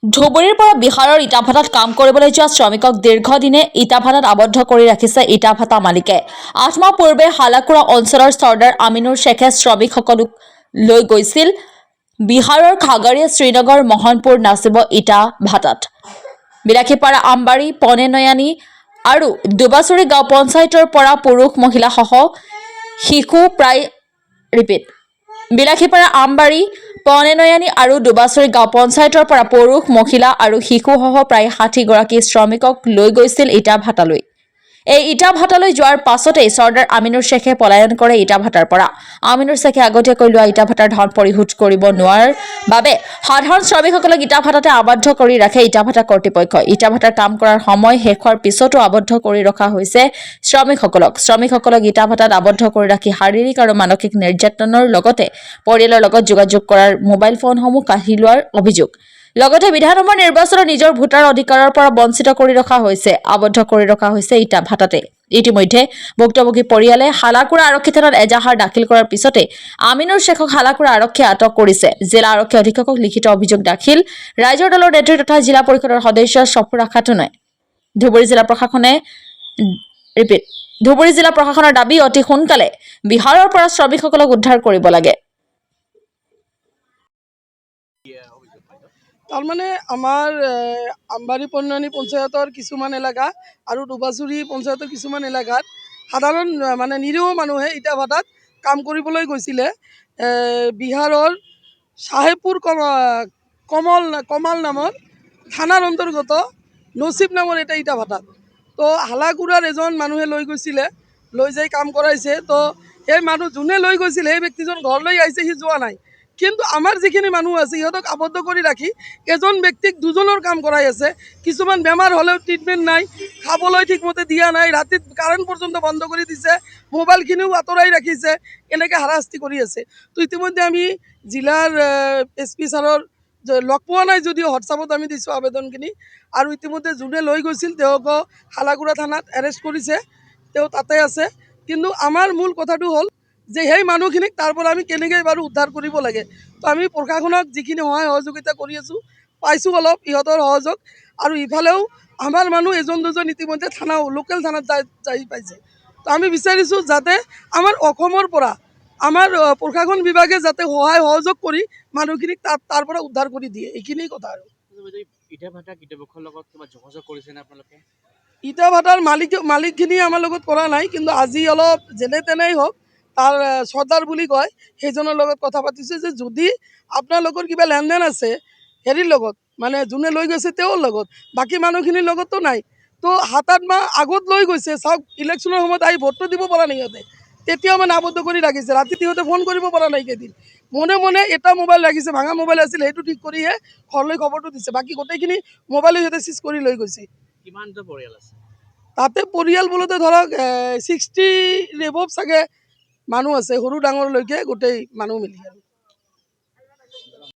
ধুবুৰীৰ পৰা বিহাৰৰ ইটাভাটাত কাম কৰিবলৈ যোৱা শ্ৰমিকক দীৰ্ঘদিনে ইটাভাটাত আবদ্ধ কৰি ৰাখিছে ইটাভাটা মালিকে। 8 মাহ পূৰ্বে হালাকুৰা অঞ্চলৰ চৰ্দাৰ আমিনুৰ শ্বেখে শ্ৰমিকসকলক লৈ গৈছিল বিহাৰৰ খাগৰিয়া, শ্ৰীনগৰ, মহনপুৰ, নাচিব ইটা ভাটাত। বিলাসীপাৰা, আমবাৰী, পনে নয়ানী আৰু দুবাচুৰী গাঁও পঞ্চায়তৰ পৰা পুৰুষ মহিলাসহ শিশু প্ৰায় বিলাসীপাৰা, আমবাৰী, পনে নয়ানী আৰু দুবাচুৰী গাঁও পঞ্চায়তৰ পৰা পুৰুষ, মহিলা আৰু শিশুসহ প্ৰায় 60 গৰাকী শ্ৰমিকক লৈ গৈছিল ইটা ভাটালৈ। এই ইটা ভাটালৈ যোৱাৰ পাছতেই চৰ্দাৰ আমিনুৰ শ্বেখে পলায়ন কৰে ইটা ভাটাৰ পৰা। আমিনুৰ শ্বেখে আগতীয়াকৈ লোৱা ইটা ভাটাৰ ধন পৰিশোধ কৰিব নোৱাৰাৰ বাবে সাধাৰণ শ্ৰমিকসকলক ইটা ভাটাতে আবদ্ধ কৰি ৰাখে ইটা ভাটা কৰ্তৃপক্ষই। ইটা ভাটাৰ কাম কৰাৰ সময় শেষ হোৱাৰ পিছতো আবদ্ধ কৰি ৰখা হৈছে শ্ৰমিকসকলক ইটা ভাটাত আবদ্ধ কৰি ৰাখি শাৰীৰিক আৰু মানসিক নিৰ্যাতনৰ লগতে পৰিয়ালৰ লগত যোগাযোগ কৰাৰ মোবাইল ফোনসমূহ কাঢ়ি লোৱাৰ অভিযোগ। লগতে বিধানসভা নিৰ্বাচনত নিজৰ ভোটাৰ অধিকাৰৰ পৰা বঞ্চিত কৰি ৰখা হৈছে, আবদ্ধ কৰি ৰখা হৈছে ইটা ভাটাতে। ইতিমধ্যে ভুক্তভোগী পৰিয়ালে হালাকুৰা আৰক্ষী থানাত এজাহাৰ দাখিল কৰাৰ পিছতে আমিনুৰ শ্বেখক হালাকুৰা আৰক্ষীয়ে আটক কৰিছে। জিলা আৰক্ষী অধীক্ষকক লিখিত অভিযোগ দাখিল ৰাইজৰ দলৰ নেত্ৰী তথা জিলা পৰিষদৰ সদস্য সফুৰা খাতুনে। ধুবুৰী জিলা প্ৰশাসনৰ দাবী, অতি সোনকালে বিহাৰৰ পৰা শ্ৰমিকসকলক উদ্ধাৰ কৰিব লাগে। তাৰমানে আমাৰ আমবাৰী পন্ননী পঞ্চায়তৰ কিছুমান এলেকা আৰু দুবাচুৰী পঞ্চায়তৰ কিছুমান এলেকাত সাধাৰণ মানে নিৰীহ মানুহে ইটা ভাটাত কাম কৰিবলৈ গৈছিলে। বিহাৰৰ চাহেবপুৰ কমাল নামৰ থানাৰ অন্তৰ্গত নচিব নামৰ এটা ইটা ভাটাত। তো হালাকুৰাৰ এজন মানুহে লৈ গৈছিলে, লৈ যাই কাম কৰাইছে। তো সেই মানুহ যোনে লৈ গৈছিলে সেই ব্যক্তিজন ঘৰলৈ আহিছে, সি যোৱা নাই। কিন্তু আমাৰ যিখিনি মানুহ আছে সিহঁতক আবদ্ধ কৰি ৰাখি এজন ব্যক্তিক দুজনৰ কাম কৰাই আছে। কিছুমান বেমাৰ হ'লেও ট্ৰিটমেণ্ট নাই, খাবলৈ ঠিকমতে দিয়া নাই, ৰাতিত কাৰেণ্ট পৰ্যন্ত বন্ধ কৰি দিছে, মোবাইলখিনিও আঁতৰাই ৰাখিছে, এনেকৈ হাৰাশাস্তি কৰি আছে। তো ইতিমধ্যে আমি জিলাৰ SP ছাৰৰ লগ পোৱা নাই যদিও হোৱাটছআপত আমি দিছোঁ আবেদনখিনি। আৰু ইতিমধ্যে যোনে লৈ গৈছিল তেওঁকো হালাকুৰা থানাত এৰেষ্ট কৰিছে, তেওঁ তাতে আছে। কিন্তু আমাৰ মূল কথাটো হ'ল যে সেই মানুহখিনিক তাৰ পৰা আমি কেনেকৈ বাৰু উদ্ধাৰ কৰিব লাগে। তো আমি প্ৰশাসনক যিখিনি সহায় সহযোগিতা কৰি আছোঁ, পাইছোঁ অলপ ইহঁতৰ সহযোগ। আৰু ইফালেও আমাৰ মানুহ এজন দুজন ইতিমধ্যে লোকেল থানাত যাই পাইছে। তো আমি বিচাৰিছোঁ যাতে আমাৰ অসমৰ পৰা আমাৰ প্ৰশাসন বিভাগে যাতে সহায় সহযোগ কৰি মানুহখিনিক তাৰ পৰা উদ্ধাৰ কৰি দিয়ে, এইখিনিয়ে কথা। আৰু ইটা ভাটাৰ মালিকখিনিয়ে আমাৰ লগত কৰা নাই, কিন্তু আজি অলপ যেনে তেনেই হওক তাৰ চৰ্দাৰ বুলি কয় সেইজনৰ লগত কথা পাতিছে যে যদি আপোনালোকৰ কিবা লেনদেন আছে হেৰিৰ লগত, মানে যোনে লৈ গৈছে তেওঁৰ লগত, বাকী মানুহখিনিৰ লগততো নাই। তো 7-8 মাহ আগত লৈ গৈছে, চাওক ইলেকশ্যনৰ সময়ত আহি ভোটটো দিব পৰা নাই সিহঁতে, তেতিয়াও মানে আবদ্ধ কৰি ৰাখিছে। ৰাতি সিহঁতে ফোন কৰিব পৰা নাই কেইদিন, মনে এটা মোবাইল ৰাখিছে, ভাঙা মোবাইল আছিল, সেইটো ঠিক কৰিহে ঘৰলৈ খবৰটো দিছে। বাকী গোটেইখিনি মোবাইলো সিহঁতে চিজ কৰি লৈ গৈছে। কিমানটা পৰিয়াল আছে তাতে? পৰিয়াল বোলোতে ধৰক 60 ৰেবব চাগে মানুহ আছে, সৰু ডাঙৰলৈকে গোটেই মানুহ মিলি। আৰু